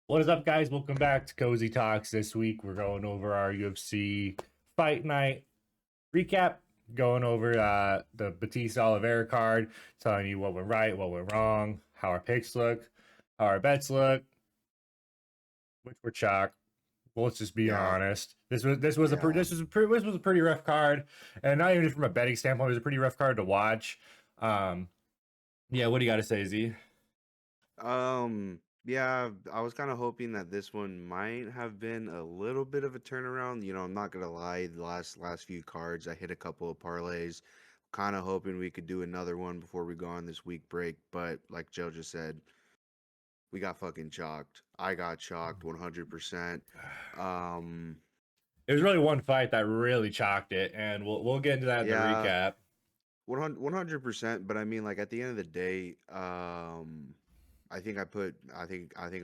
What is up, guys? Welcome back to Cozy Talks. This week, we're going over our UFC Fight Night recap, going over the Bautista Oliveira card, telling you what went right, what went wrong, how our picks look, how our bets look, which were chalk. Well, let's just be Yeah, honest. yeah. This was a pretty rough card, and not even from a betting standpoint, it was a pretty rough card to watch. Um, yeah, what do you got to say, Z? Yeah, I was kind of hoping that this one might have been a little bit of a turnaround. I'm not gonna lie, the last few cards, I hit a couple of parlays. Kind of hoping we could do another one before we go on this week break, but like Joe just said, we got fucking chalked. I got chalked 100%. Um, It was really one fight that really chalked it, and we'll get into that in the yeah, recap. 100%, but I mean, like, at the end of the day, I think I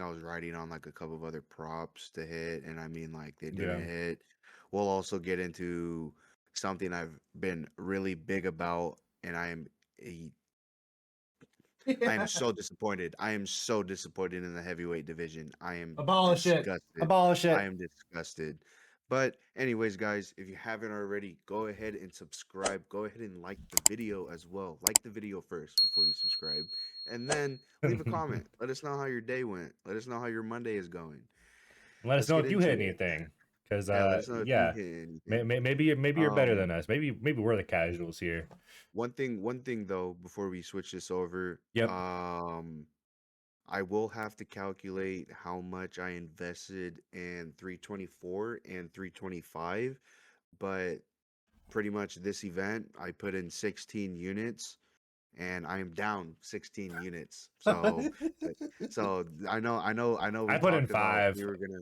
was riding on like a couple of other props to hit, and I mean, like, they Yeah. didn't hit. We'll also get into something I've been really big about, and a I am so disappointed. I am so disappointed in the heavyweight division. I am Abolish it. disgusted. Abolish I it. am disgusted. But anyways, guys, if you haven't already, go ahead and subscribe. Go ahead and like the video as well. Like the video first before you subscribe. And then leave a comment. Let us know how your day went. Let us know how your Monday is going. Let us Let's know get if you hit into it. anything, because Yeah, let us know if you yeah, hit anything. maybe you're better Um, than us. Maybe we're the casuals here. one thing though, before we switch this over, Yep. I will have to calculate how much I invested in 324 and 325, but pretty much this event I put in 16 units and I am down 16 units. So I know I we put in talked about five. we were gonna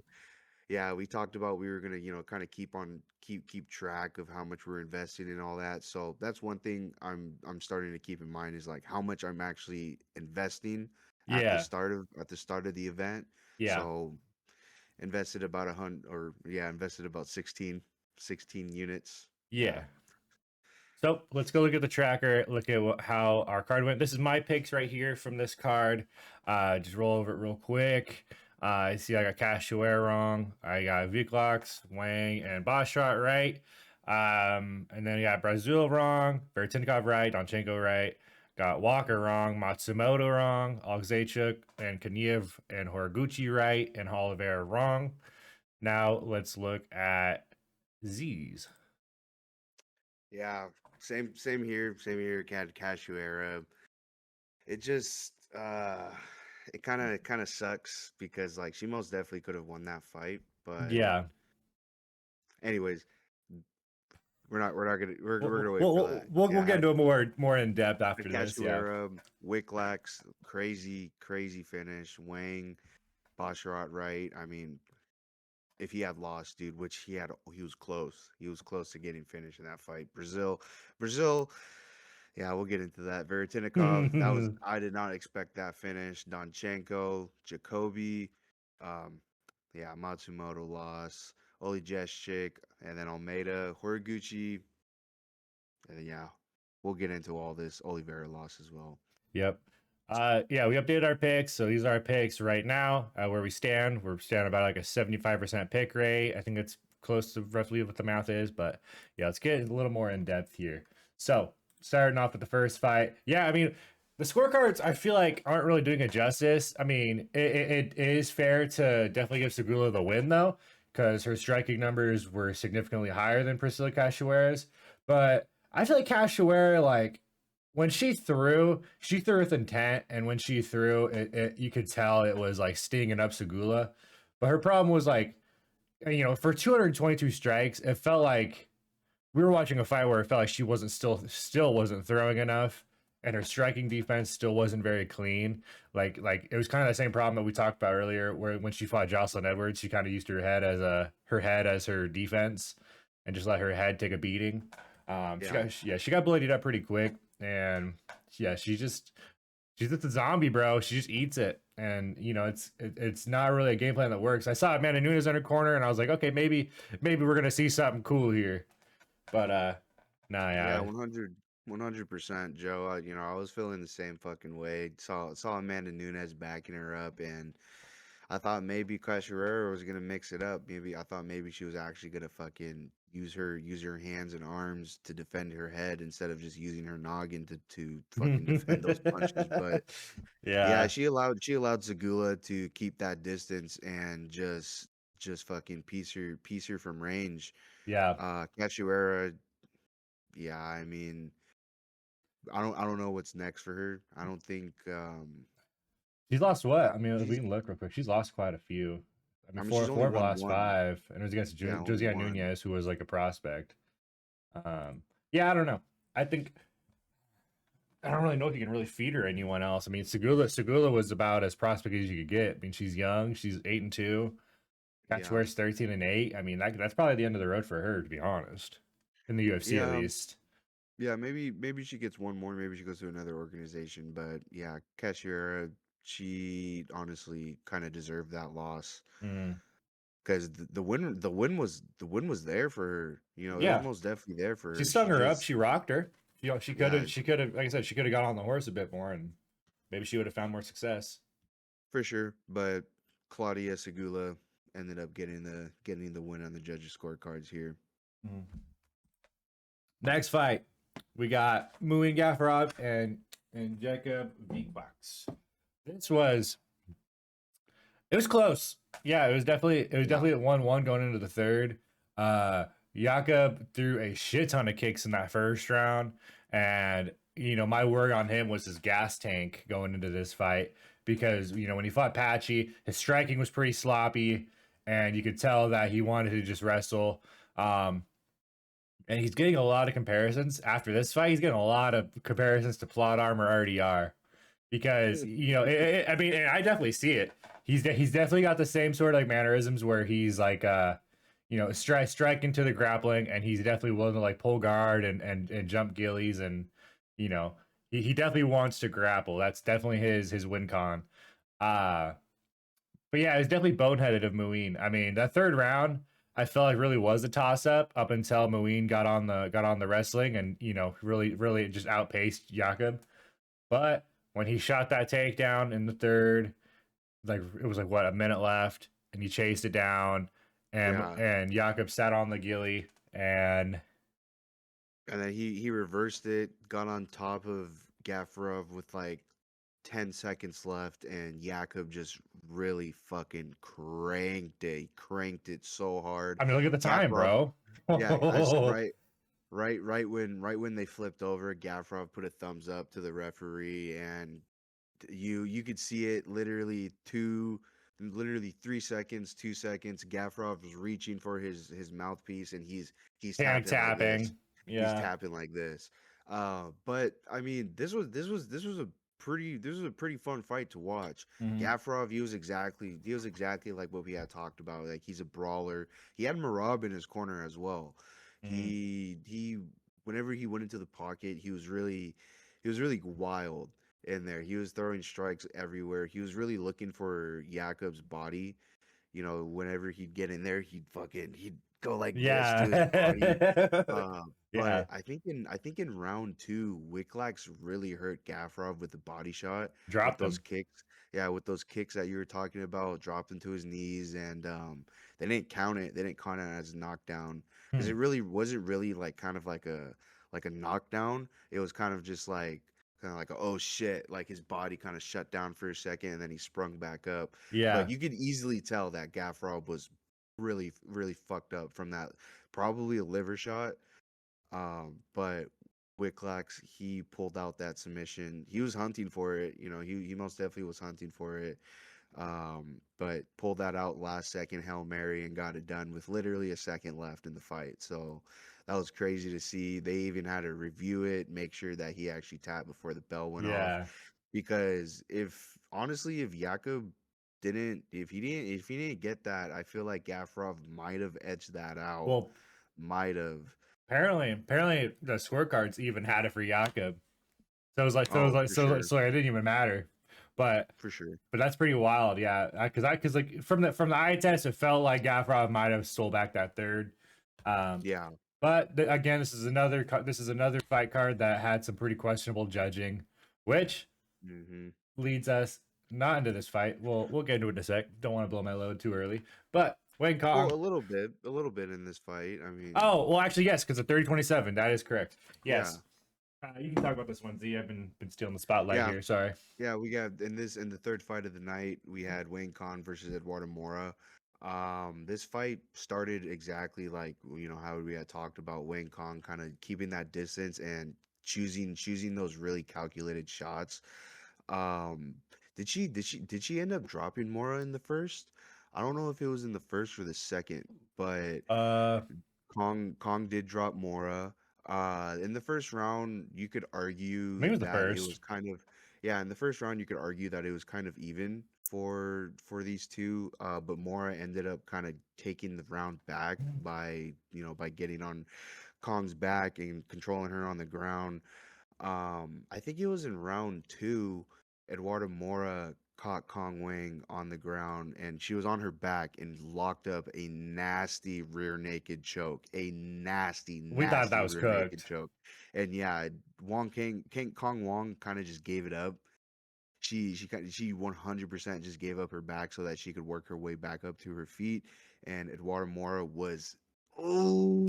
yeah, we talked about we were gonna, kind of keep track of how much we're investing and all that. So that's one thing I'm starting to keep in mind is like how much I'm actually investing Yeah, at the start of the event. yeah, So invested about a hundred or yeah, invested about 16 units. Yeah. yeah. So let's go look at the tracker. Look at how our card went. This is my picks right here from this card. Just roll over it real quick. I see I got Cashuer wrong. I got Viklox, Wang, and Bashot right. And then I got Brazil wrong, Vertinkov right, Donchenko right. Got Walker wrong, Matsumoto wrong, Alexeichuk and Kaniev and Horiguchi right, and Oliveira wrong. Now let's look at Z's. Yeah. Same here, Cashew. It just it kind of sucks because like she most definitely could have won that fight, but Yeah, anyways, we're not gonna we're we'll gonna wait for we'll that. we'll, Yeah, we'll get had into it more in depth after this. Yeah, Cachoeira, Wicklax, crazy finish, Wang, Basharat right. I mean, if he had lost, dude, which he was close. He was close to getting finished in that fight. Brazil, yeah, we'll get into that. Veretinikov, I did not expect that finish. Donchenko, Jacoby, um, yeah, Matsumoto loss. Oli Jeshchik, and then Almeida, Horiguchi, and yeah, we'll get into all this Oliveira loss as well. yep. Yeah, we updated our picks, so these are our picks right now. Where we stand, we're standing about like a 75% pick rate. I think it's close to roughly what the math is, but yeah, let's get a little more in depth here. So starting off with the first fight, yeah, I mean the scorecards I feel like aren't really doing it justice. I mean, it is fair to definitely give Segula the win though, because her striking numbers were significantly higher than Priscilla Cachoeira's. But I feel like Cachoeira, like when she threw with intent, and when she threw, you could tell it was like stinging up Segula. But her problem was like, for 222 strikes, it felt like we were watching a fight where it felt like she wasn't still wasn't throwing enough, and her striking defense still wasn't very clean. Like it was kind of the same problem that we talked about earlier, where when she fought Jocelyn Edwards, she kind of used her head as her defense, and just let her head take a beating. Yeah, She got bloodied up pretty quick, and yeah, she's just a zombie, bro. She just eats it, and it's not really a game plan that works. I saw Amanda Nunes in her corner, and I was like, okay, maybe we're gonna see something cool here. But nah, yeah, yeah, 100%, Joe. I was feeling the same fucking way. Saw Amanda Nunes backing her up, and I thought maybe Cachoeira was gonna mix it up. Maybe I thought maybe she was actually gonna fucking use her hands and arms to defend her head instead of just using her noggin to fucking defend those punches. But yeah, Yeah, she allowed Zagula to keep that distance and just fucking piece her from range. yeah. Cachoeira, yeah, I mean, I don't know what's next for her. I don't think She's lost what? I mean, we she's can look real quick. She's lost quite a few. I mean, I mean four she's only four of the won last one. five, and it was against Yeah, only Josiah one. Nunez, who was like a prospect. Yeah, I don't know. I don't really know if you can really feed her anyone else. I mean, Segula was about as prospect as you could get. I mean, she's young. She's 8-2. Yeah. Cachoeira's 13-8. I mean, that's probably the end of the road for her, to be honest, in the UFC at Yeah. least. Yeah, maybe she gets one more, maybe she goes to another organization, but yeah, Cachoeira, she honestly kind of deserved that loss Mm. because the win was there for her. You know, it was Yeah, most definitely there for she her. stung She her up. just She rocked her. yeah, She could have, like I said, she could have got on the horse a bit more, and maybe she would have found more success. for sure. But Claudia Segula ended up getting the win on the judges' scorecards here. Mm. Next fight, we got Muin Gafarov and Jacob Vikwaks. This was It was close. Yeah, it was Yeah, definitely at 1-1 going into the third. Uh Jakob threw a shit ton of kicks in that first round. And my worry on him was his gas tank going into this fight because when he fought Patchy, his striking was pretty sloppy, and you could tell that he wanted to just wrestle. And he's getting a lot of comparisons after this fight. He's getting a lot of comparisons to Plot Armor RDR because I mean, and I definitely see it. He's definitely got the same sort of like mannerisms where he's like strike into the grappling, and he's definitely willing to like pull guard and jump gillies, and you know he definitely wants to grapple. That's definitely his win con. Uh but yeah, it's definitely boneheaded of Muin. I mean, that third round, I felt like really was a toss up until Muin got on the wrestling, and really just outpaced Jakob. But when he shot that takedown in the third, like it was like what, a minute left, and he chased it down, yeah. and Jakob sat on the gilly, and And then he reversed it, got on top of Gafarov with like 10 seconds left, and Jakob just really fucking cranked it. He cranked it so hard. I mean, look at the time, Gafarov, bro. yeah, right when they flipped over, Gafarov put a thumbs up to the referee, and you could see it literally 3 seconds, 2 seconds. Gafarov was reaching for his mouthpiece, and he's Panic tapping like this. tapping. He's Yeah. tapping like this. But I mean, this was a pretty fun fight to watch. Mhm. Gafarov, he was exactly like what we had talked about. Like he's a brawler. He had Marab in his corner as well. Mhm. He whenever he went into the pocket, he was really wild in there. He was throwing strikes everywhere. He was really looking for Jakob's body. You know, whenever he'd get in there, he'd go like this to his body. Yeah. But Yeah. I think in round two, Wicklax really hurt Gafarov with the body shot with Dropped those him. kicks. Yeah, with those kicks that you were talking about, dropped him to his knees, and they didn't count it. They didn't count it as a knockdown because Hmm. it really wasn't really like kind of like a knockdown. It was kind of like a, oh shit, like his body kind of shut down for a second and then he sprung back up. But Yeah. you could easily tell that Gafarov was really fucked up from that, probably a liver shot. But Wicklax, he pulled out that submission. He was hunting for it, you know, he most definitely was hunting for it. But pulled that out last second Hail Mary and got it done with literally a second left in the fight. So that was crazy to see. They even had to review it, make sure that he actually tapped before the bell went off. Yeah. Because if honestly, if he didn't get that, I feel like Gafarov might have edged that out. Well, Might have. apparently the scorecards even had it for Jakob. Oh, for sure. So it didn't even matter. But For sure. that's pretty wild, yeah. Because like from the eye test, it felt like Gavrov might have stole back that third. Um, Yeah. but again, this is another fight card that had some pretty questionable judging, which Hmm. leads us not into this fight. We'll get into it in a sec. Don't want to blow my load too early. But Wayne Kong. Well, a little bit in this fight. I mean, Oh, well, actually, yes, because of 30-27. That is correct. yeah, Yes. You can talk about this one, Z. I've been stealing the spotlight yeah, here. Sorry. yeah. We got in the third fight of the night, we had Wayne Khan versus Eduardo Mora. This fight started exactly like how we had talked about Wayne Khan kind of keeping that distance and choosing those really calculated shots. Um, did she end up dropping Mora in the first? I don't know if it was in the first or the second, but Uh, Kong did drop Mora. In the first round, you could argue maybe it was the that it first. was kind of yeah. In the first round, you could argue that it was kind of even for these two. But Mora ended up kind of taking the round back by by getting on Kong's back and controlling her on the ground. I think it was in round two, Eduardo Mora caught Kong Wang on the ground and she was on her back and locked up a nasty rear naked choke. A nasty, We thought that nasty was rear naked cooked. choke. And yeah, Kong Wang kind of just gave it up. She 100% just gave up her back so that she could work her way back up to her feet. And Eduardo Mora was oh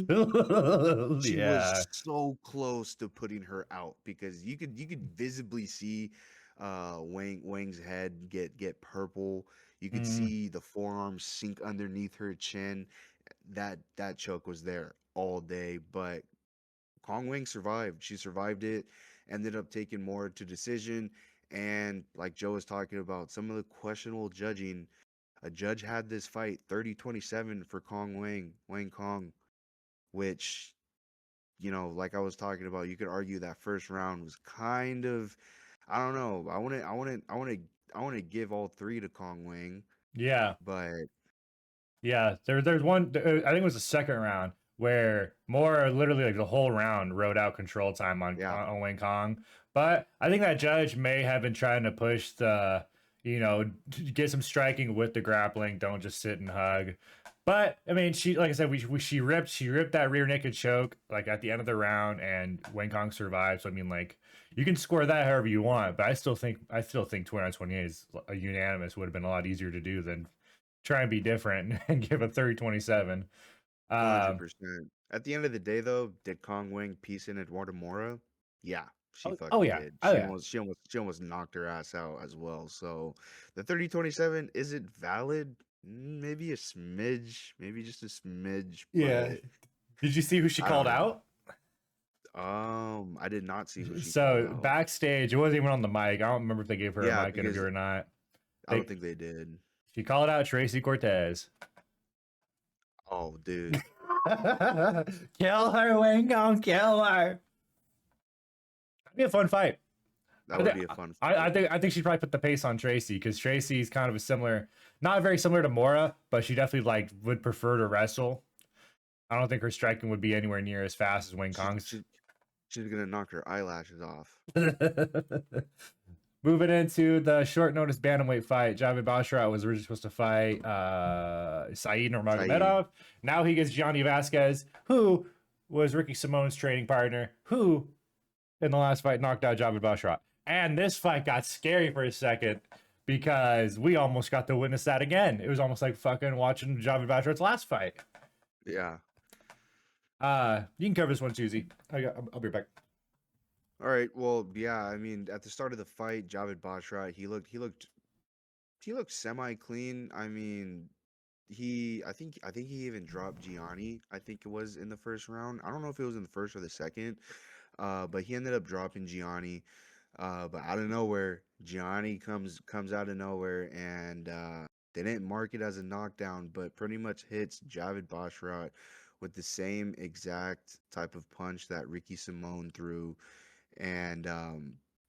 she Yeah. was so close to putting her out because you could visibly see Wang's head get purple. You could Mm, see the forearms sink underneath her chin. That choke was there all day, but Kong Wang survived. She survived it, ended up taking more to decision. And like Joe was talking about, some of the questionable judging. A judge had this fight 30-27 for Wang Kong, which like I was talking about, you could argue that first round was kind of, I don't know. I want to give all three to Kong Wang, yeah. but Yeah. There's one, I think it was the second round where Moore literally like the whole round rode out control time yeah, on Wayne Kong. But I think that judge may have been trying to push get some striking with the grappling. Don't just sit and hug. But I mean, she like I said, she ripped that rear naked choke like at the end of the round, and Wayne Kong survived. So I mean, like you can score that however you want, but I still think 29-28 is a unanimous would have been a lot easier to do than try and be different and give a 30-27. Um, 100%. At the end of the day, though, did Kong Wang piece in Eduardo Mora? Yeah, she oh fucking yeah, did. oh She yeah, almost she almost she almost knocked her ass out as well. So the 30-27, is it valid? Maybe a smidge, maybe just a smidge, yeah. but Did you see who she I called don't know. out? I did not see who she called So out. backstage, it wasn't even on the mic. I don't remember if they gave her a Yeah, mic interview because or not. I don't They think they did. She called out Tracy Cortez. Oh, dude, Kill her, Wayne Gong, kill her. That'd be a fun fight. that I would think be a fun I fight. think I think she'd probably put the pace on Tracy because Tracy's kind of a similar, not very similar to Mora, but she definitely like would prefer to wrestle. I don't think her striking would be anywhere near as fast as Wayne She's Kong's. she's she's gonna knock her eyelashes off. Moving into the short notice bantamweight fight, Javid Bashrat was originally supposed to fight Saeed Saeed. Nurmagomedov. Now he gets Gianni Vasquez, who was Ricky Simone's training partner, who in the last fight knocked out Javid Bashrat. And this fight got scary for a second because we almost got to witness that again. It was almost like fucking watching Javid Bashrat's last fight. Yeah. You can cover this one, Susie. I'll be right back. All right. Well, yeah. I mean, at the start of the fight, Javid Bashrat, he looked semi clean. I mean, I think he even dropped Gianni. I think it was in the first round. I don't know if it was in the first or the second. But he ended up dropping Gianni. But out of nowhere, Gianni comes out of nowhere, and they didn't mark it as a knockdown, but pretty much hits Javid Bashrat with the same exact type of punch that Ricky Simone threw, and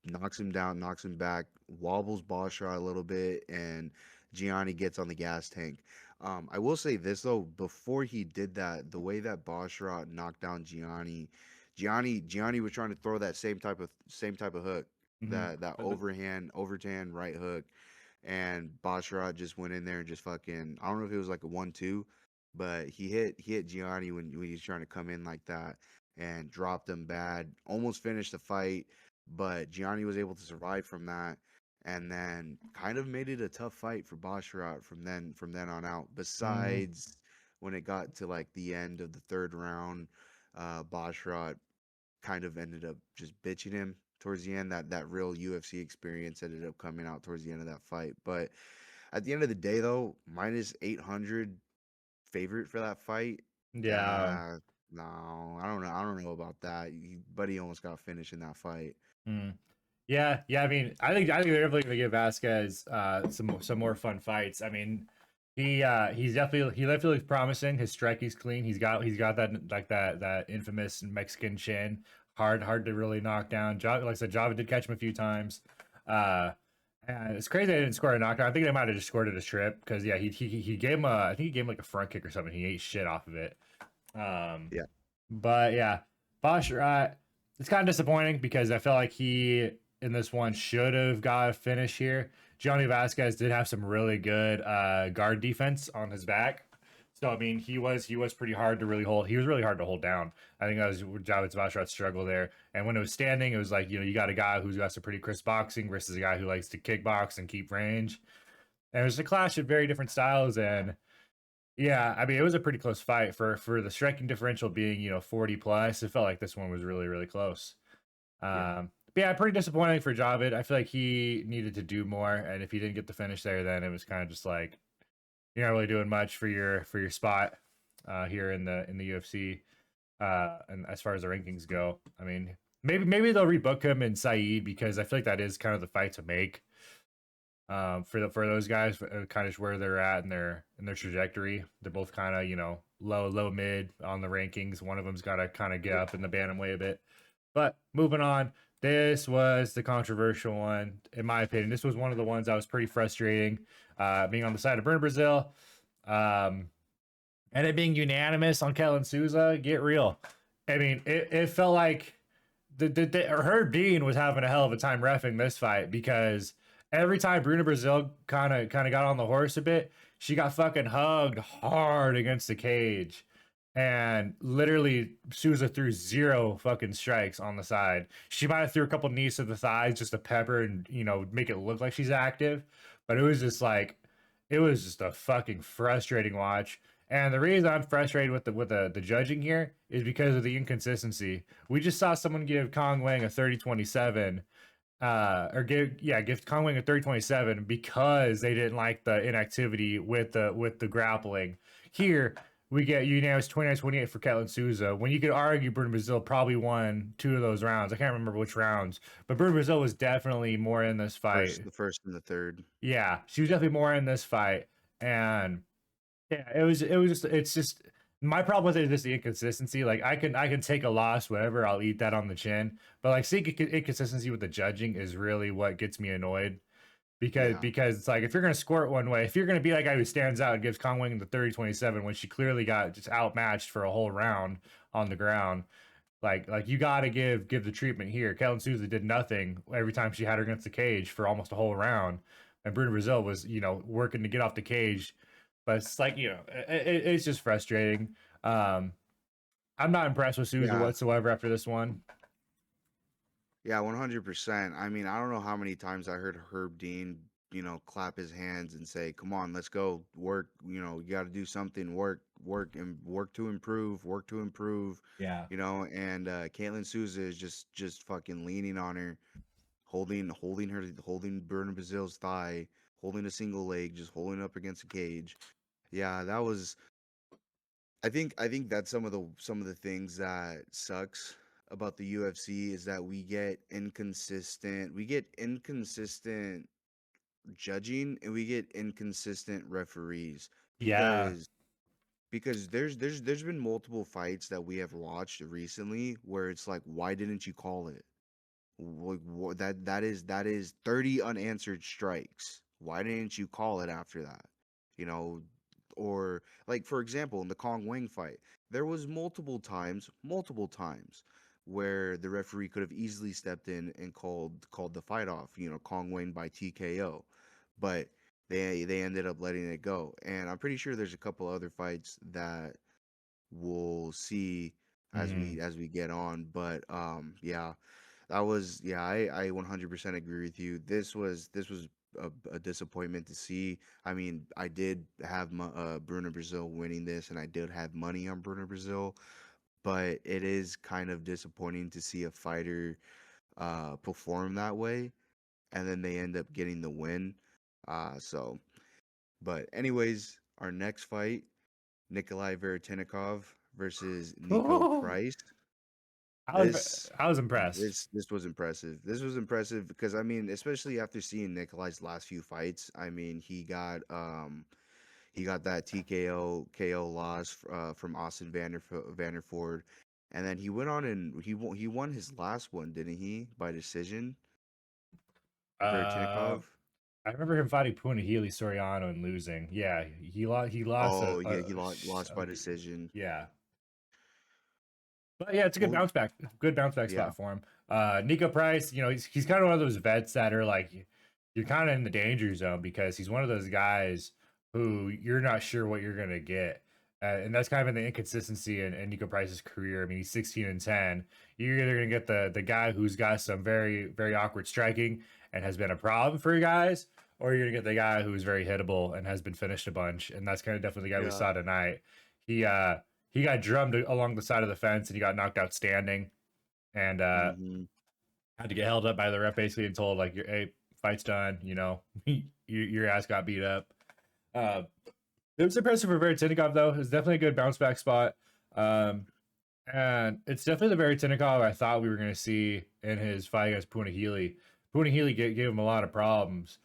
knocks him down, knocks him back, wobbles Bashra a little bit, and Gianni gets on the gas tank. I will say this though, before he did that, the way that Bashra knocked down Gianni was trying to throw that same type of hook, Mhm. that But overhand right hook, and Bashra just went in there and just fucking, I don't know if it was like a 1-2, but he hit Gianni when he was trying to come in like that and dropped him bad. Almost finished the fight, but Gianni was able to survive from that. and then kind of made it a tough fight for Basharat from then on out. Mm, Besides when it got to like the end of the third round, Basharat kind of ended up just bitching him towards the end. That real UFC experience ended up coming out towards the end of that fight. But at the end of the day, though, -800 favorite for that fight. yeah. Uh, no, I don't know. I don't know about that. Buddy almost got finished in that fight. Mm. Yeah, yeah. I mean, I think they're definitely gonna give Vasquez some more fun fights. I mean, he definitely looks promising. His striking's clean. He's got that like that infamous Mexican chin. Hard to really knock down. Like I said, Java did catch him a few times. Uh, and it's crazy they didn't score a knockdown. I think they might have just scored it a strip because yeah, he gave him I think he gave him like a front kick or something. He ate shit off of it. Um, Yeah, but yeah, Bosch, it's kind of disappointing because I felt like he in this one should have got a finish here. Johnny Vasquez did have some really good guard defense on his back. So I mean, he was pretty hard to really hold. He was really hard to hold down. I think that was Javed Basharat's struggle there. And when it was standing, it was like you got a guy who's got some pretty crisp boxing versus a guy who likes to kickbox and keep range. And it was a clash of very different styles. And yeah, I mean, it was a pretty close fight for the striking differential being 40 plus. It felt like this one was really really close. yeah, But yeah, pretty disappointing for Javid. I feel like he needed to do more, and if he didn't get the finish there, then it was kind of just like you're not really doing much for your spot here in the UFC. And as far as the rankings go, I mean, maybe they'll rebook him and Saeed because I feel like that is kind of the fight to make for those guys, kind of where they're at in their trajectory. They're both kind of low mid on the rankings. One of them's got to kind of get yeah. up in the bantamweight a bit. But moving on, this was the controversial one, in my opinion. This was one of the ones that was pretty frustrating, being on the side of Bruno Brazil, um, and it being unanimous on Kellen Souza. Get real. I mean, it felt like Herb Dean was having a hell of a time reffing this fight because every time Bruno Brazil kind of got on the horse a bit, she got fucking hugged hard against the cage. And literally, Souza threw zero fucking strikes on the side. She might have threw a couple knees to the thighs just to pepper and make it look like she's active, but it was just a fucking frustrating watch. And the reason I'm frustrated with the judging here is because of the inconsistency. We just saw someone give Kong Wang a 30-27, or give Kong Wang a 30-27 because they didn't like the inactivity with the grappling. Here we get unanimous 29-28 for Ketlin Souza. When you could argue Bruno Brazil probably won two of those rounds. I can't remember which rounds, but Bruno Brazil was definitely more in this fight. The first and the third. Yeah, she was definitely more in this fight, and yeah, it's just my problem with it is just the inconsistency. Like I can take a loss, whatever. I'll eat that on the chin. But like seeing inconsistency with the judging is really what gets me annoyed. Because Yeah, because it's like if you're gonna score it one way, if you're gonna be that guy who stands out and gives Kong Wing the 30-27 when she clearly got just outmatched for a whole round on the ground, like you gotta give the treatment here. Kellen Souza did nothing every time she had her against the cage for almost a whole round, and Bruno Brazil was working to get off the cage, but it's like it's just frustrating. Um, I'm not impressed with Souza yeah, whatsoever after this one. yeah. 100%. I mean, I don't know how many times I heard Herb Dean, clap his hands and say, "Come on, let's go work. You got to do something. Work, and work to improve. Work to improve." Yeah. And Caitlin Souza is just fucking leaning on her, holding Bruno Brazil's thigh, holding a single leg, just holding up against a cage. Yeah, that was. I think that's some of the things that sucks about the UFC is that we get inconsistent judging, and we get inconsistent referees Yeah. because there's been multiple fights that we have watched recently where it's like, why didn't you call it? That is 30 unanswered strikes. Why didn't you call it after that? You know, or like for example, in the Kong Wang fight, there was multiple times where the referee could have easily stepped in and called the fight off. Kong Wang by TKO, but they ended up letting it go. And I'm pretty sure there's a couple other fights that we'll see as Mhm. we get on. But yeah. That was yeah, I 100% agree with you. This was a disappointment to see. I mean, I did have Bruno Brazil winning this, and I did have money on Bruno Brazil, but it is kind of disappointing to see a fighter perform that way, and then they end up getting the win. So, but anyways, our next fight, Nikolai Veretennikov versus Nico Oh, Price. I was This I was impressed. this was impressive. This was impressive because I mean, especially after seeing Nikolai's last few fights, I mean, he got that TKO KO loss from Austin Vanderford, and then he went on and he won his last one, didn't he? By decision, Uh, Vertinikov. I remember him fighting Punahele Soriano and losing. Yeah, he lost Oh yeah, he lost by decision. yeah. But yeah, it's a good Well, bounce back yeah, spot for him. Nico Price, he's kind of one of those vets that are like you're kind of in the danger zone because he's one of those guys who you're not sure what you're gonna get. And that's kind of been the inconsistency in Nico Price's career. I mean, he's 16-10. You're either gonna get the guy who's got some very, very awkward striking and has been a problem for you guys, or you're gonna get the guy who's very hittable and has been finished a bunch. And that's kind of definitely the guy we yeah. saw tonight. He uh he got drummed along the side of the fence and he got knocked out standing and Hmm. had to get held up by the ref basically and told like, hey, fight's done, your ass got beat up. uh it was impressive for Veretinnikov though. It was definitely a good bounce back spot. um and it's definitely the Veretinnikov I thought we were going to see in his fight against Punahele gave him a lot of problems.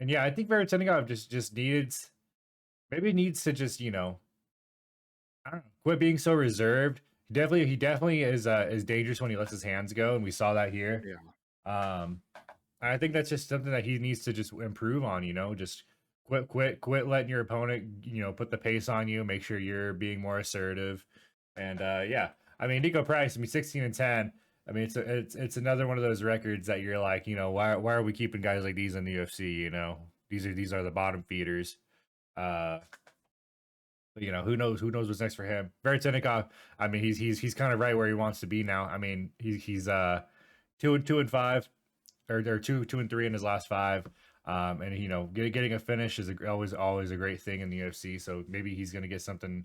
And yeah, I think Veretinnikov just needs to just I don't know, quit being so reserved. He definitely is dangerous when he lets his hands go, and we saw that here. Yeah, Um, I think that's just something that he needs to just improve on. Just quit letting your opponent put the pace on you. Make sure you're being more assertive. And yeah, I mean Nico Price. I mean 16-10. I mean it's another one of those records that you're like why are we keeping guys like these in the UFC? These are the bottom feeders. Uh, who knows what's next for him. Veretinnikov, I mean, he's kind of right where he wants to be now. I mean, he's 2-5 or 2-3 in his last five. And getting a finish is always a great thing in the UFC. So maybe he's gonna get something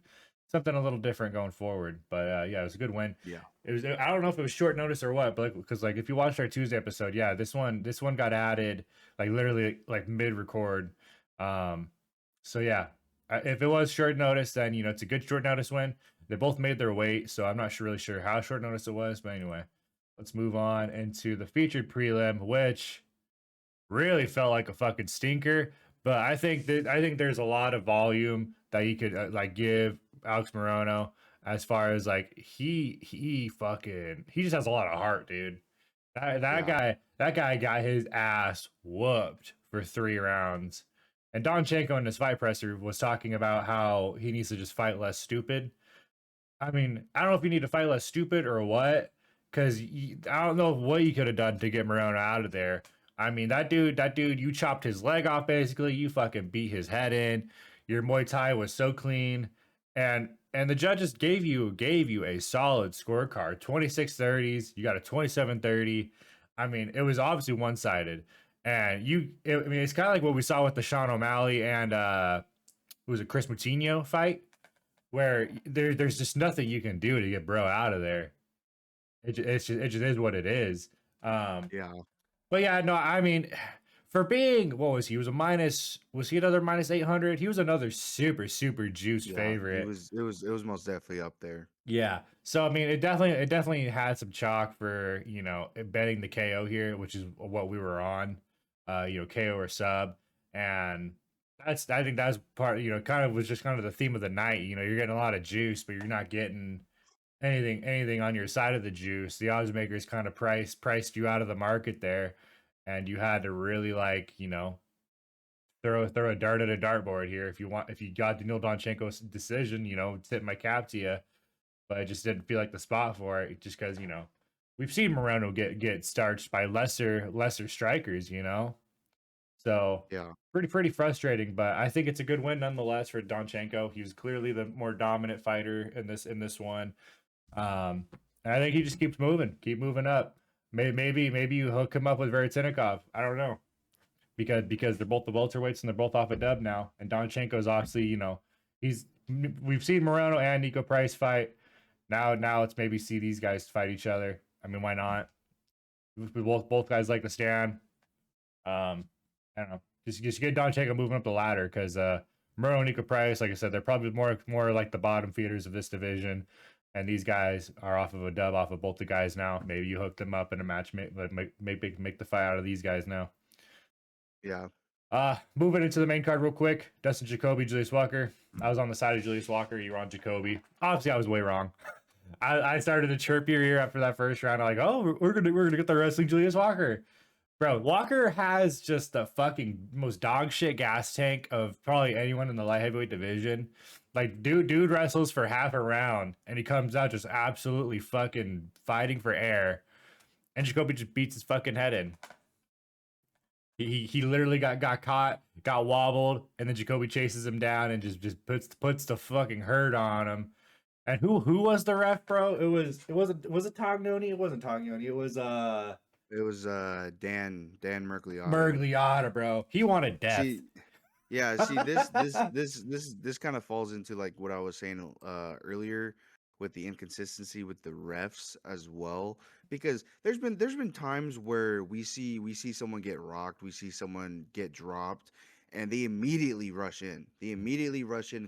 a little different going forward. But yeah, it was a good win. yeah, I don't know if it was short notice or what, but because like if you watched our Tuesday episode, yeah, this one got added like literally like mid record. Um, so yeah, if it was short notice, then it's a good short notice win. They both made their weight, so I'm not really sure how short notice it was. But anyway, let's move on into the featured prelim, which really felt like a fucking stinker. But I think there's a lot of volume that you could like give Alex Morono as far as like he just has a lot of heart, dude. yeah, That guy got his ass whooped for 3 rounds. And Donchenko in his fight presser was talking about how he needs to just fight less stupid. I mean, I don't know if you need to fight less stupid or what, because I don't know what you could have done to get Moreno out of there. I mean, that dude, you chopped his leg off basically. You fucking beat his head in. Your Muay Thai was so clean, and the judges gave you a solid scorecard. 26-30s. You got a 27-30. I mean, it was obviously one sided, and I mean, it's kind of like what we saw with the Sean O'Malley and who was it, Chris Moutinho fight where there's just nothing you can do to get bro out of there. It just is what it is. Um, yeah, but yeah, no, I mean, for being what was he? Was he another -800? He was another super juiced yeah. favorite. It was most definitely up there. Yeah. So I mean, it definitely had some chalk for betting the KO here, which is what we were on. KO or sub, and I think that's part. Kind of was just kind of the theme of the night. You're getting a lot of juice, but you're not getting anything on your side of the juice. The odds makers kind of priced you out of the market there, and you had to really like throw a dart at a dartboard here if you got Daniil Donchenko's decision. Tip my cap to you, but I just didn't feel like the spot for it just because we've seen Moreno get starched by lesser strikers. So Yeah, pretty frustrating, but I think it's a good win nonetheless for Donchenko. He was clearly the more dominant fighter in this one. Um, And I think he just keeps moving, keep moving up. Maybe you hook him up with Veretinikov. I don't know, because they're both the welterweights and they're both off a dub now. And Donchenko's obviously, he's we've seen Moreno and Nico Price fight. Now let's maybe see these guys fight each other. I mean, why not? Both guys like to stand. I don't know. Just get Donchenko moving up the ladder because Moreno and Nico Price, like I said, they're probably more like the bottom feeders of this division. And these guys are off of a dub off of both the guys now. Maybe you hook them up in a match, make the fight out of these guys now. Yeah. Moving into the main card real quick. Dustin Jacoby, Julius Walker. I was on the side of Julius Walker. You were on Jacoby. Obviously, I was way wrong. I started to chirp your ear after that first round. I'm like, oh, we're gonna get the wrestling Julius Walker. Bro, Walker has just the fucking most dog shit gas tank of probably anyone in the light heavyweight division. Like, dude wrestles for half a round and he comes out just absolutely fucking fighting for air. And Jacoby just beats his fucking head in. He literally got caught, got wobbled, and then Jacoby chases him down and just puts the fucking hurt on him. And who was the ref, bro? Was it Tognoni? It wasn't Tognoni. It was Dan Mergliotta. Mergliotta, bro. He wanted death. See, this kind of falls into like what I was saying earlier with the inconsistency with the refs as well, because there's been times where we see someone get rocked, we see someone get dropped, and they immediately rush in.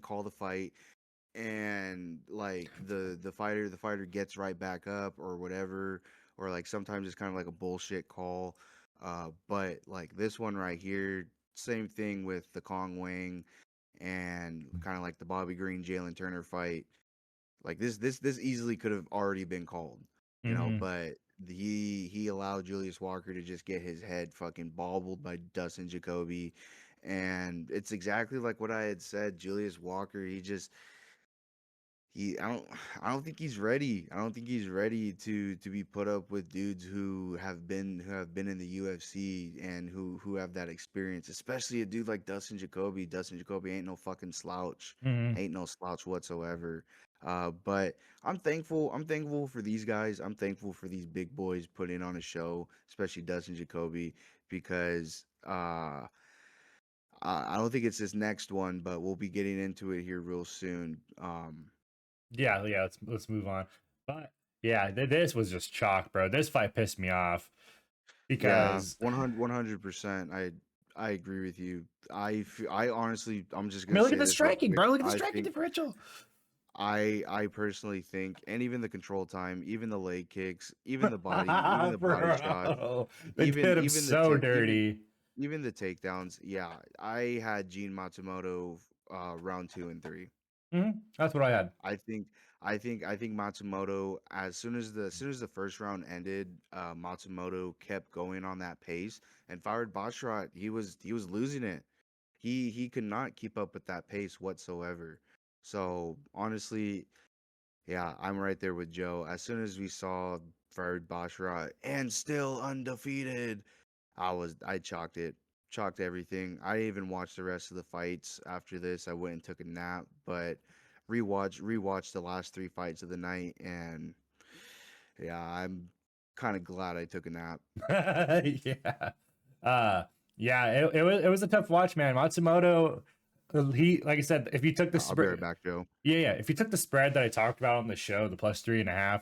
Call the fight, and like the fighter gets right back up or whatever, or like sometimes it's kind of like a bullshit call. But like this one right here, same thing with the Kong Wang and kind of like the Bobby Green Jalen Turner fight. Like this easily could have already been called, but he allowed Julius Walker to just get his head fucking bobbled by Dustin Jacoby, and it's exactly like what I had said. Julius Walker, I don't think he's ready. I don't think he's ready to be put up with dudes who have been in the UFC and who have that experience, especially a dude like Dustin Jacoby. Dustin Jacoby ain't no fucking slouch. Mm-hmm. Ain't no slouch whatsoever. But I'm thankful. I'm thankful for these guys. I'm thankful for these big boys putting on a show, especially Dustin Jacoby, because I don't think it's this next one, but we'll be getting into it here real soon. Yeah, let's move on. But yeah, this was just chalk, bro. This fight pissed me off because 100%. I agree with you. I honestly, I'm just I mean, gonna look say at the this real striking, quick. bro. Look at the I striking think differential. I personally think, and even the control time, even the leg kicks, even the body shot, Bro, they did him so dirty. even the takedowns. Yeah, I had Gene Matsumoto round 2 and 3. That's what I had. I think Matsumoto, as soon as the first round ended, Matsumoto kept going on that pace, and Fired Basharat, he was losing it. He could not keep up with that pace whatsoever. So honestly, yeah, I'm right there with Joe. As soon as we saw Fired Basharat and still undefeated, I chalked everything. I even watched the rest of the fights after this. I went and took a nap, but rewatched the last 3 fights of the night, and yeah, I'm kind of glad I took a nap. Yeah. It was a tough watch, man. Matsumoto, he, like I said, if you took the I'll be right spread, back, Joe. yeah, if you took the spread that I talked about on the show, the +3.5,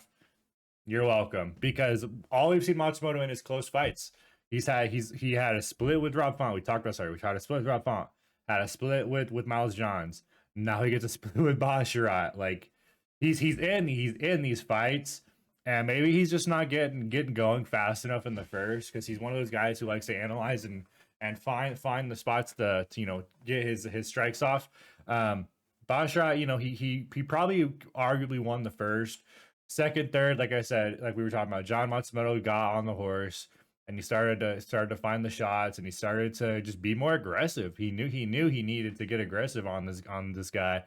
you're welcome, because all we've seen Matsumoto in is close fights. He had a split with Rob Font. We talked about, sorry, we tried a split with Rob Font. Had a split with Miles Johns. Now he gets a split with Basharat. Like he's in these fights, and maybe he's just not getting going fast enough in the first, because he's one of those guys who likes to analyze and find the spots to get his strikes off. Basharat, he probably arguably won the first. Second, third, like I said, like we were talking about, John Matsumoto got on the horse and he started to find the shots, and he started to just be more aggressive. He knew he needed to get aggressive on this guy,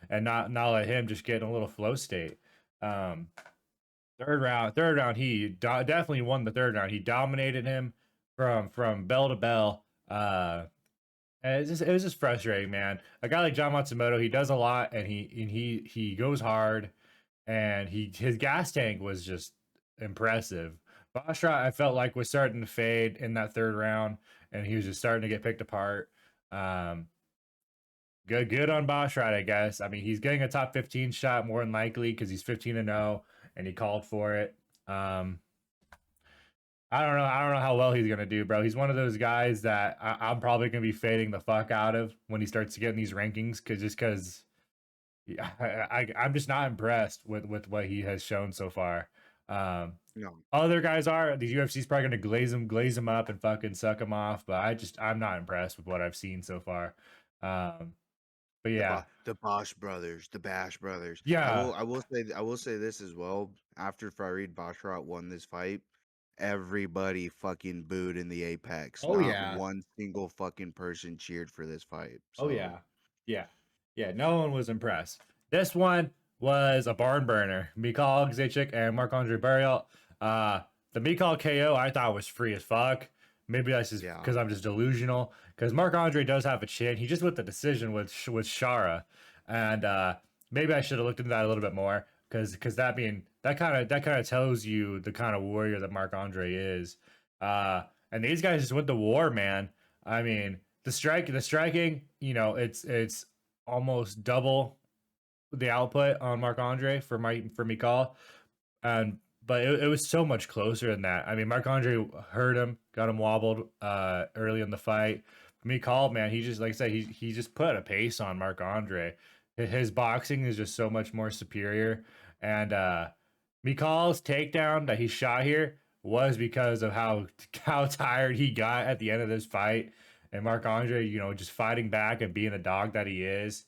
and not let him just get in a little flow state. Third round, he definitely won the third round. He dominated him from bell to bell. And it was just frustrating, man. A guy like John Matsumoto, he does a lot, and he goes hard, and his gas tank was just impressive. Bashra, I felt like was starting to fade in that third round, and he was just starting to get picked apart. Um, good on Bashra, I guess. I mean, he's getting a top 15 shot more than likely because he's 15-0 and he called for it. I don't know. I don't know how well he's gonna do, bro. He's one of those guys that I'm probably gonna be fading the fuck out of when he starts to get in these rankings, because yeah, I'm just not impressed with what he has shown so far. Um, No, Other guys are. The UFC's probably gonna glaze him up and fucking suck him off, but I'm not impressed with what I've seen so far. Um, but yeah, the Bosch brothers, the Bash brothers. yeah. I will say this as well. After Farid Basharat won this fight, everybody fucking booed in the Apex. Oh Not yeah. one single fucking person cheered for this fight. Oh So yeah, yeah, yeah. No one was impressed. This one was a barn burner. Mikhail Zacic and Marc-Andre Barriot. The Mikhail KO I thought was free as fuck. Maybe that's just yeah, because I'm just delusional. Because Marc-Andre does have a chin. He just with the decision with Shara, and maybe I should have looked into that a little bit more. Because that kind of tells you the kind of warrior that Marc-Andre is. And these guys just went to war, man. I mean, the striking, it's almost double the output on Marc-Andre for Mikal, and but it was so much closer than that. I mean, Marc-Andre hurt him, got him wobbled early in the fight. Mikal, man, he just, like I said, he just put a pace on Marc-Andre. His boxing is just so much more superior, and Mikal's takedown that he shot here was because of how tired he got at the end of this fight, and Marc-Andre, just fighting back and being a dog that he is.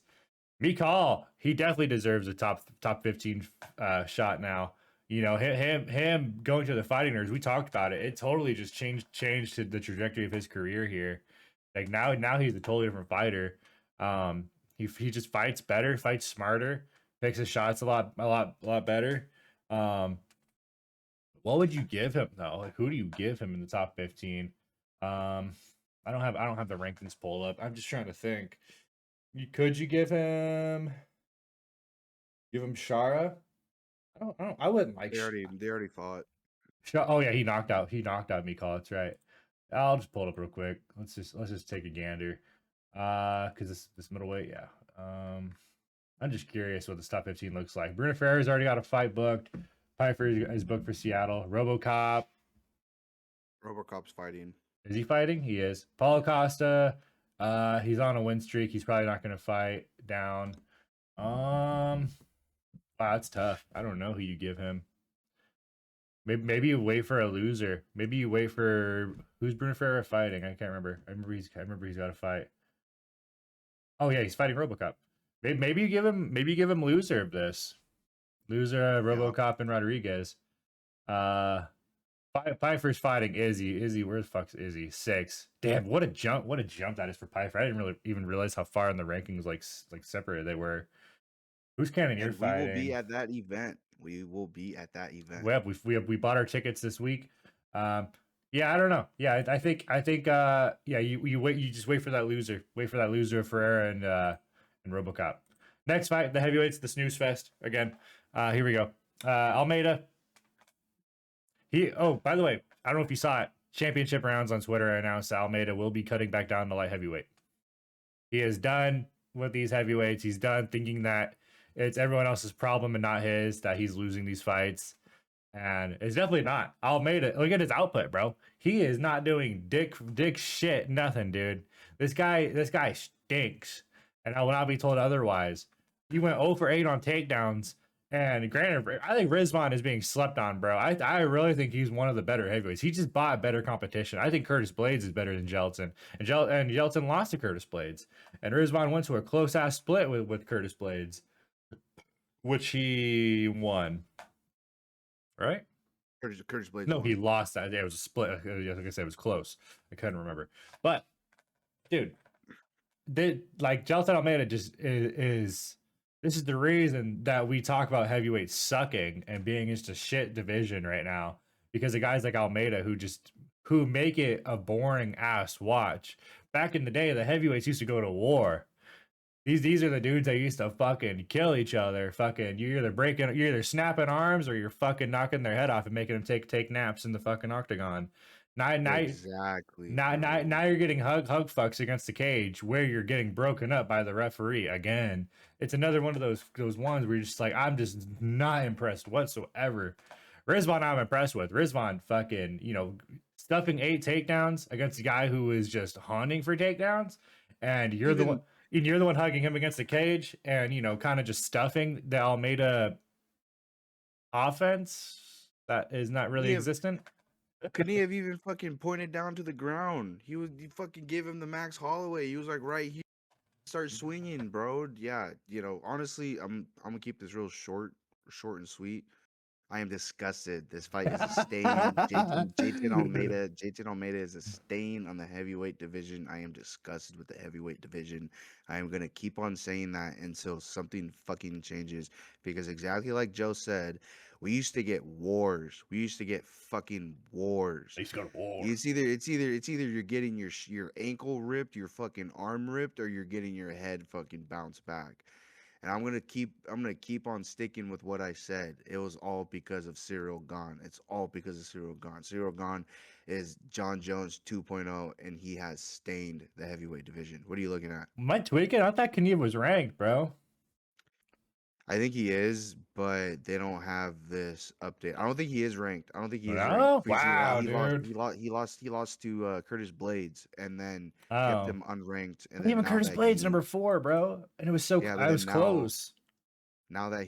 Mikal, he definitely deserves a top 15 shot now. Him going to the fighting nerds. We talked about it. It totally just changed to the trajectory of his career here. Like now he's a totally different fighter. He just fights better, fights smarter, picks his shots a lot better. Um, what would you give him though? Like, who do you give him in the top 15? Um, I don't have the rankings pulled up. I'm just trying to think. Could you give him Shara? I wouldn't like they already fought. Oh yeah, he knocked out Mikal. That's right. I'll just pull it up real quick. Let's just take a gander. Because this middleweight, yeah. I'm just curious what the top 15 looks like. Bruno Ferrer's already got a fight booked. Piper is booked for Seattle. RoboCop, RoboCop's fighting. is he fighting? He is. Paulo Costa, he's on a win streak. He's probably not going to fight down. Wow, that's tough. I don't know who you give him. Maybe you wait for a loser. Maybe you wait for who's Bruno Ferreira fighting. I can't remember. I remember he's got a fight. Oh yeah, he's fighting RoboCop. Maybe you give him loser of this. Loser, Yeah. RoboCop and Rodriguez. Pfeiffer's fighting Izzy. Izzy, where the fuck's Izzy? 6. Damn, what a jump! What a jump that is for Pfeiffer. I didn't really even realize how far in the rankings like separated they were. Who's Cannoneer And we will be fighting? at that event. We will be at that event. We bought our tickets this week. Yeah, I don't know. Yeah, I think yeah, you just wait for that loser. Wait for that loser Ferreira and RoboCop. Next fight, the heavyweights, the snooze fest again. Here we go. Almeida. By the way, I don't know if you saw it. Championship rounds on Twitter announced that Almeida will be cutting back down to light heavyweight. He is done with these heavyweights. He's done thinking that it's everyone else's problem and not his, that he's losing these fights. And it's definitely not. Almeida, look at his output, bro. He is not doing dick shit, nothing, dude. This guy stinks. And I will not be told otherwise. He went 0 for 8 on takedowns. And granted, I think Rizvan is being slept on, bro. I really think he's one of the better heavyweights. He just bought better competition. I think Curtis Blades is better than Jelton. And Jelton lost to Curtis Blades. And Rizvan went to a close ass split with Curtis Blades, which he won. Right? Curtis Blades. No, won. he lost that. Yeah, it was a split. Like I said, it was close. I couldn't remember. But, dude, Jelton Almeida just is. This is the reason that we talk about heavyweight sucking and being just a shit division right now, because of guys like Almeida who make it a boring ass watch. Back in the day, the heavyweights used to go to war. These are the dudes that used to fucking kill each other. Fucking, you're either snapping arms or you're fucking knocking their head off and making them take naps in the fucking octagon. Now, now, Exactly, now bro. you're getting hug fucks against the cage where you're getting broken up by the referee again. It's another one of those ones where you're just like, I'm just not impressed whatsoever. Rizvan, I'm impressed with. Rizvan fucking, stuffing 8 takedowns against a guy who is just hunting for takedowns, and Even you're the one hugging him against the cage, and kind of just stuffing the Almeida offense that is not couldn't really he have existent. couldn't he have even fucking pointed down to the ground? He fucking gave him the Max Holloway. He was like right here, start swinging, bro. Yeah, honestly, I'm gonna keep this real short and sweet. I am disgusted. This fight is a stain. J10 Almeida is a stain on the heavyweight division. I am disgusted with the heavyweight division. I am gonna keep on saying that until something fucking changes. Because exactly like Joe said, we used to get wars. We used to get fucking wars. He's got a war. It's either you're getting your ankle ripped, your fucking arm ripped, or you're getting your head fucking bounced back. And I'm gonna keep on sticking with what I said. It was all because of Cyril Gahn. It's all because of Cyril Gahn. Cyril Gahn is John Jones 2.0, and he has stained the heavyweight division. What are you looking at? Am I tweaking? I thought Kniev was ranked, bro. I think he is, but they don't have this update. I don't think he is ranked. I don't think he is ranked Oh, because wow, he lost. dude. He lost to Curtis Blades, and then kept Oh, him unranked. And then even now Curtis that Blades he, #4, bro, and it was yeah, but I was then now close. now that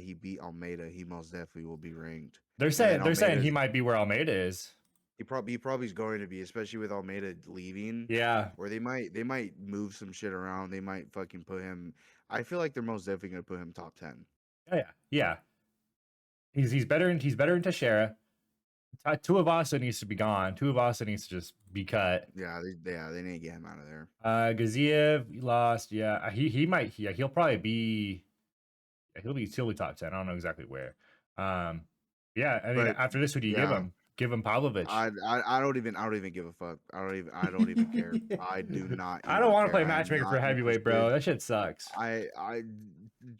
he beat Almeida, he most definitely will be ranked. They're And then saying he Almeida's might be where Almeida is. he probably is going to be, especially with Almeida leaving, Yeah, or they might move some shit around. They might fucking put him. I feel like they're most definitely gonna put him top 10. oh, yeah. He's better in Teixeira. Tuivasa needs to be gone. Tuivasa needs to just be cut. Yeah, they need to get him out of there. Gaziev lost. Yeah, he might. Yeah, he'll probably be. Yeah, he'll be top 10. I don't know exactly where. Um, yeah. I mean, But after this, who do you give yeah, him? Give him Pavlovich. I don't even give a fuck. I don't even care. I do not I don't even want to care. play I am matchmaker for not heavyweight, interested. bro. That shit sucks. I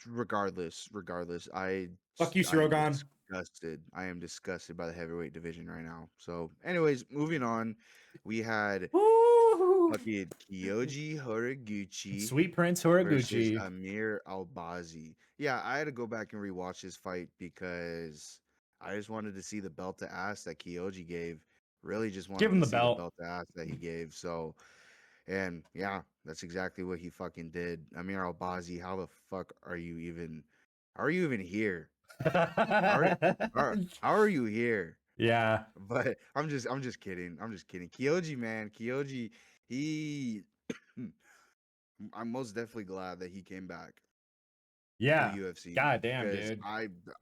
regardless, Fuck you, I am Sirogan. disgusted. I am disgusted by the heavyweight division right now. So, anyways, moving on, we had Woo! fucking Kyoji Horiguchi Sweet Prince versus Horiguchi. Amir Albazi. Yeah, I had to go back and rewatch this fight because I just wanted to see the belt to ass that Kyoji gave. Really, just Give wanted him to the see the belt. belt to ass that he gave. So, and yeah, that's exactly what he fucking did. Amir Albazi, how the fuck are you even here? How are you here? Yeah. But I'm just kidding. I'm just kidding. Kyoji, man, Kyoji, he I'm most definitely glad that he came back to the Yeah. UFC God damn, because dude.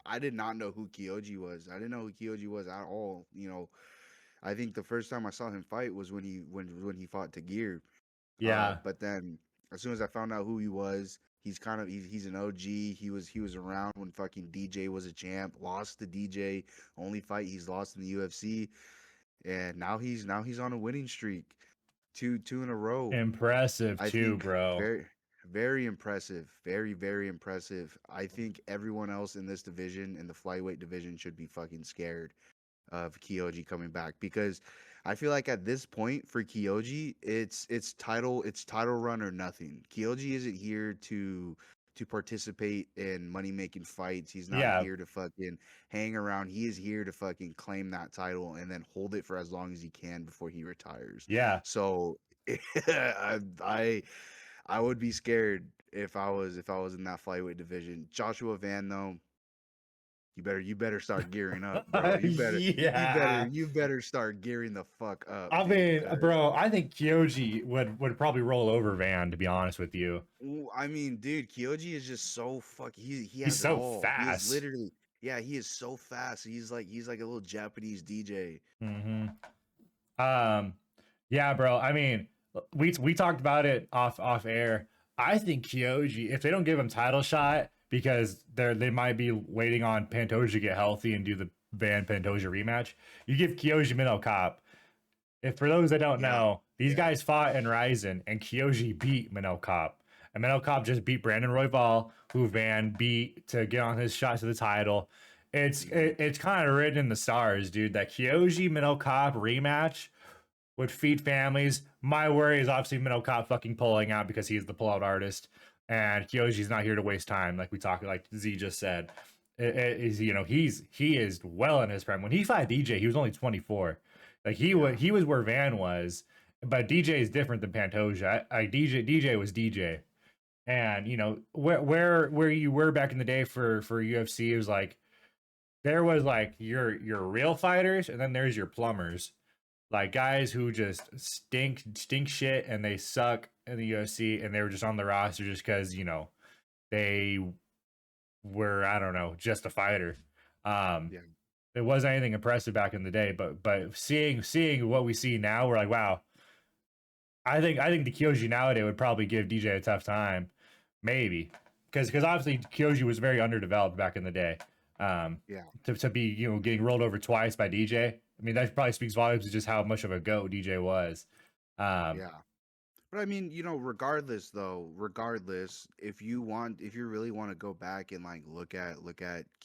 I did not know who Kyoji was. I didn't know who Kyoji was at all. I think the first time I saw him fight was when he fought Tagir. Yeah. But then as soon as I found out who he was, he's an OG. He was around when fucking DJ was a champ. Lost to DJ, only fight he's lost in the UFC, and now he's on a winning streak, two in a row. Impressive I too, think bro. very very impressive, very impressive. I think everyone else in this division, in the flyweight division, should be fucking scared of Kyoji coming back because I feel like at this point for Kyoji, it's title run or nothing. Kyoji isn't here to participate in money making fights. He's not Yeah. here to fucking hang around. He is here to fucking claim that title and then hold it for as long as he can before he retires. Yeah. So I I would be scared if I was in that flyweight division. Joshua Van though, you better start gearing up, bro. Yeah. You better start gearing the fuck up, I dude. mean, Cause bro, I think Kyoji would probably roll over Van, to be honest with you. I mean, dude, Kyoji is just so fuck. He He's has it so all. He is fast. literally, yeah, he is so fast. He's like a little Japanese DJ. Hmm. Um, yeah, bro. I mean, we talked about it off air. I think Kyoji, if they don't give him title shot because they might be waiting on Pantoja to get healthy and do the Van Pantoja rematch, you give Kyoji Minnow Cop. If for those that don't Yeah, know, these yeah, guys fought in Ryzen and Kyoji beat Minnow Cop. And Mel Kopp just beat Brandon Royval, who Van beat to get on his shot to the title. It's kind of written in the stars, dude. That Kyoji Minnow Kopp rematch would feed families. My worry is obviously Minnow Kopp fucking pulling out because he's the pullout artist, and Kyoji's not here to waste time, like we talked, like Z just said. It is, you know, he is well in his prime. When he fought DJ, he was only 24. Like he was where Van was, but DJ is different than Pantoja. DJ was DJ, and you know where you were back in the day for UFC, it was like there was like your real fighters, and then there's your plumbers, like guys who just stink shit and they suck in the UFC, and they were just on the roster just because you know they were, I don't know, just a fighter. Yeah. It wasn't anything impressive back in the day, but seeing what we see now, we're like, wow. I think the Kyoji nowadays would probably give DJ a tough time, maybe, because obviously Kyoji was very underdeveloped back in the day. Yeah. To be, you know, getting rolled over twice by DJ, I mean that probably speaks volumes to just how much of a goat DJ was. Yeah. But I mean, you know, regardless though, regardless, if you really want to go back and like look at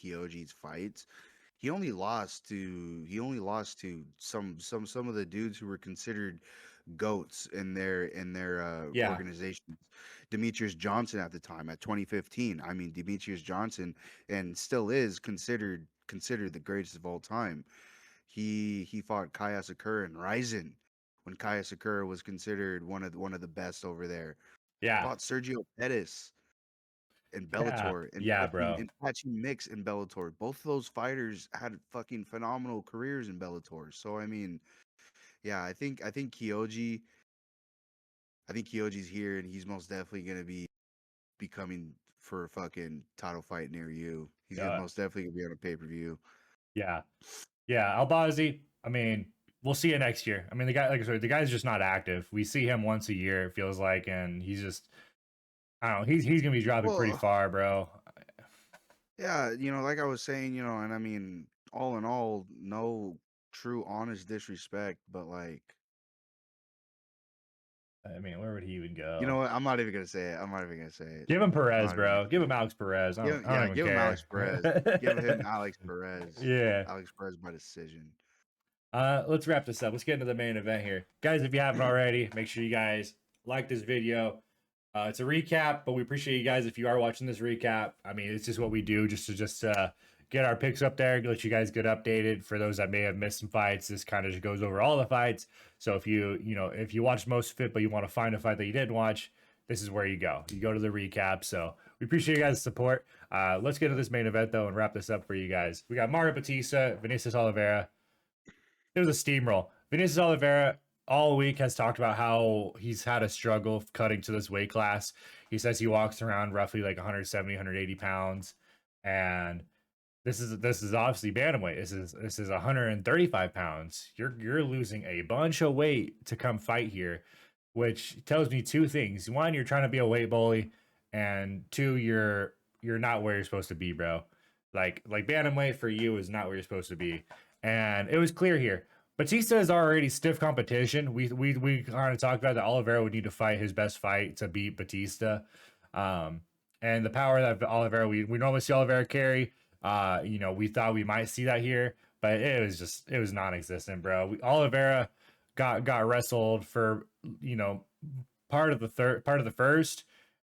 Kyoji's fights, he only lost to some of the dudes who were considered goats in their Yeah, organizations. Demetrius Johnson at the time at 2015. I mean, Demetrius Johnson and still is considered the greatest of all time. He fought Kaya Sakura and Ryzen when Kaya Sakura was considered one of the best over there. yeah, Fought Sergio Pettis in yeah, Bellator and yeah, Patchy, bro. and Patchy Mix in Bellator. Both of those fighters had fucking phenomenal careers in Bellator. So I mean, yeah, I think Kyoji's here, and he's most definitely gonna be coming for a fucking title fight near you. He's gonna Uh, most definitely gonna be on a pay-per-view. yeah, yeah. Albazi. I mean, we'll see you next year. I mean, the guy, like I said, the guy's just not active. We see him once a year, it feels like, and he's just, I don't know. He's gonna be dropping pretty Well, far, bro. yeah, like I was saying, and I mean, all in all, no true honest disrespect, but like, I mean, where would he even you go? know what? I'm not even gonna say it. I'm not even gonna say it. Give him I'm Perez, not even gonna bro. say Give him it. Alex Perez. I don't even Give him Alex care. Perez. Give him Alex Perez. Yeah. Alex Perez by decision. Let's wrap this up. Let's get into the main event here. Guys, if you haven't already, make sure you guys like this video. It's a recap, but we appreciate you guys if you are watching this recap. I mean, it's just what we do just to get our picks up there, let you guys get updated. For those that may have missed some fights, this kind of just goes over all the fights. So if if you watched most of it, but you want to find a fight that you didn't watch, this is where you go. You go to the recap. So we appreciate you guys' support. Let's get to this main event though and wrap this up for you guys. We got Mario Bautista, Vinicius Oliveira. It was a steamroll. Vinicius Oliveira all week has talked about how he's had a struggle cutting to this weight class. He says he walks around roughly like 170, 180 pounds, and this is obviously bantamweight. This is 135 pounds. You're losing a bunch of weight to come fight here, which tells me two things. One, you're trying to be a weight bully, and two, you're not where you're supposed to be, bro. Like bantamweight for you is not where you're supposed to be, and it was clear here. Batista is already stiff competition. We kind of talked about that Oliveira would need to fight his best fight to beat Batista. Um, and the power that Oliveira, we normally see Oliveira carry. We thought we might see that here, but it was non-existent, bro. Oliveira got wrestled for part of the first,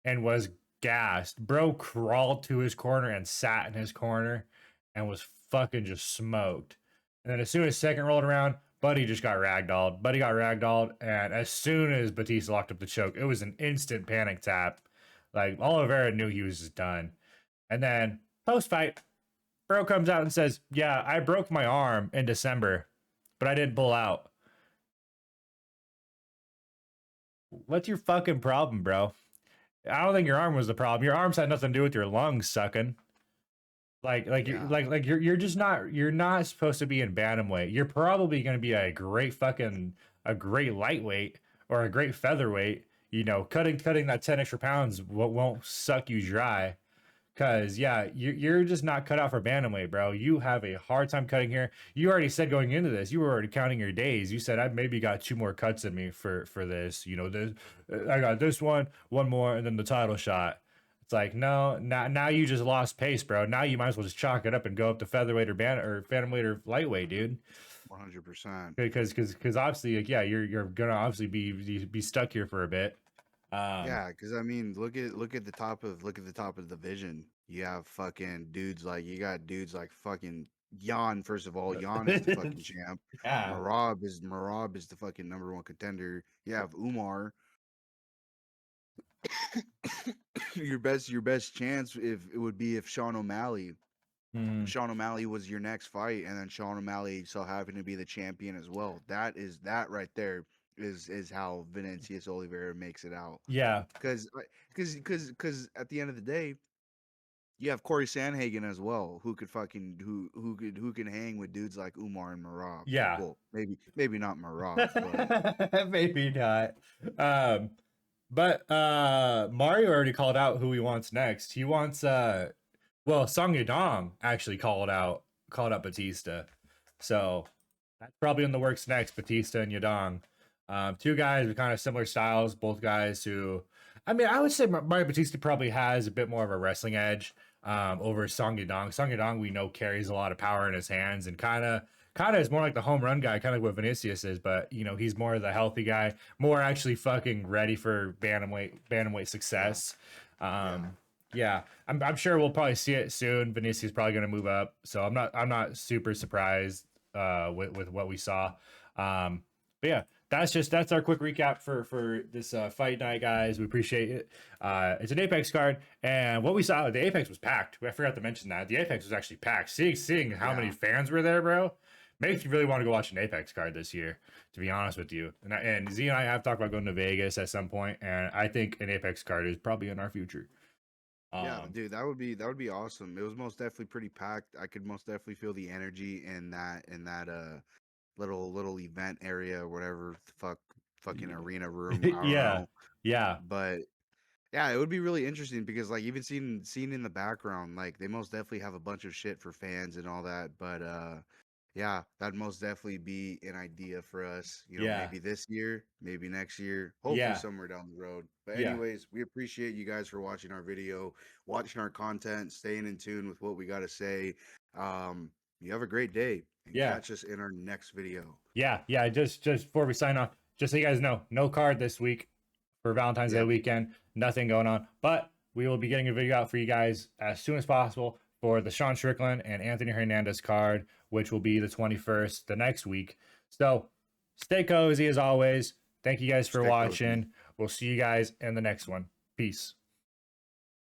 and was gassed. Bro crawled to his corner and sat in his corner and was fucking just smoked. And then as soon as second rolled around, Buddy just got ragdolled. Buddy got ragdolled, and as soon as Batista locked up the choke, it was an instant panic tap. Like Oliveira knew he was just done. And then post fight, Bro comes out and says, "Yeah, I broke my arm in December, but I didn't pull out." What's your fucking problem, bro? I don't think your arm was the problem. Your arms had nothing to do with your lungs sucking. Yeah. You're just not, you're not supposed to be in bantamweight. You're probably going to be a great lightweight or a great featherweight. Cutting that 10 extra pounds won't suck you dry, Cause yeah, you're just not cut out for bantamweight, bro. You have a hard time cutting here. You already said going into this, you were already counting your days. You said I maybe got 2 more cuts in me for this. You know, this I got this one more, and then the title shot. It's like no, now you just lost pace, bro. Now you might as well just chalk it up and go up to featherweight or bantamweight or lightweight, dude. 100%. Because obviously, like, yeah, you're gonna obviously be stuck here for a bit. Yeah, because I mean, look at the top of the division. You have fucking dudes like you got dudes like fucking Jan. First of all, Jan is the fucking champ. Yeah. Marab is the fucking #1 contender. You have Umar. Your best chance if it would be if Sean O'Malley. Mhm. Sean O'Malley was your next fight, and then Sean O'Malley so happened to be the champion as well. That right there is how Vinicius Oliveira makes it out. Yeah. Because at the end of the day, you have Corey Sandhagen as well, who could fucking who can hang with dudes like Umar and Marab. Yeah. Well, maybe not Marab, but Maybe not. Um, but Mario already called out who he wants next. He wants well, Song Yadong actually called out Bautista. So that's probably in the works next, Bautista and Yadong. 2 guys with kind of similar styles, both guys who I mean, I would say Mario Bautista probably has a bit more of a wrestling edge over Song Yadong. Song Yadong we know carries a lot of power in his hands and kind of is more like the home run guy, kind of what Vinicius is, but you know, he's more of the healthy guy, more actually fucking ready for bantamweight success. Um, yeah, I'm sure we'll probably see it soon. Vinicius is probably going to move up, so I'm not super surprised with what we saw. But yeah, that's our quick recap for this fight night, guys. We appreciate it. It's an Apex card, and what we saw, the Apex was packed. I forgot to mention that the Apex was actually packed. Seeing how many fans were there, bro, makes you really want to go watch an Apex card this year. To be honest with you, and Z and I have talked about going to Vegas at some point, and I think an Apex card is probably in our future. yeah, dude, that would be awesome. It was most definitely pretty packed. I could most definitely feel the energy in that little event area or whatever the fucking arena room. I don't Yeah, know, yeah, but yeah, it would be really interesting because like even seen in the background, like they most definitely have a bunch of shit for fans and all that. But yeah, that'd most definitely be an idea for us. You know, yeah, maybe this year, maybe next year, hopefully yeah, somewhere down the road. But yeah, anyways, we appreciate you guys for watching our video, watching our content, staying in tune with what we got to say. You have a great day and yeah. catch us in our next video. Yeah. Just before we sign off, just so you guys know, no card this week for Valentine's Day Yep. weekend. Nothing going on, but we will be getting a video out for you guys as soon as possible for the Sean Strickland and Anthony Hernandez card, which will be the 21st, the next week. So stay cozy as always. Thank you guys for Stay cozy. watching. We'll see you guys in the next one. Peace.